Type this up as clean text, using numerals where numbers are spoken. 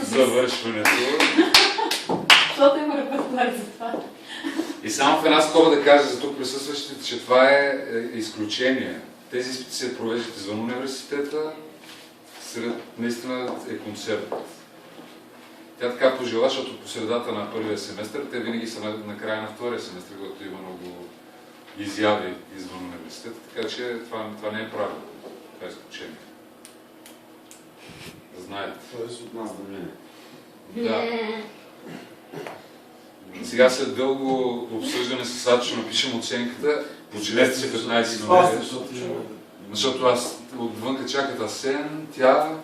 завършването. Защото има репертуар за това. И само в една скоба да кажа за тук присъстващите, че това е изключение. Тези изпити се провеждат извън университета, наистина е концерт. Тя така пожела, защото по средата на първия семестър, те винаги са на края на втория семестър, когато има много изяви извън университета, така че това не е правилно. Това е изключение. Знаете. Тоест от нас да мине. Да. Сега след дълго обсъждане с Ад ще напишем оценката. Починете се 15 минути. Защото аз отвънка чакат Асен, тя,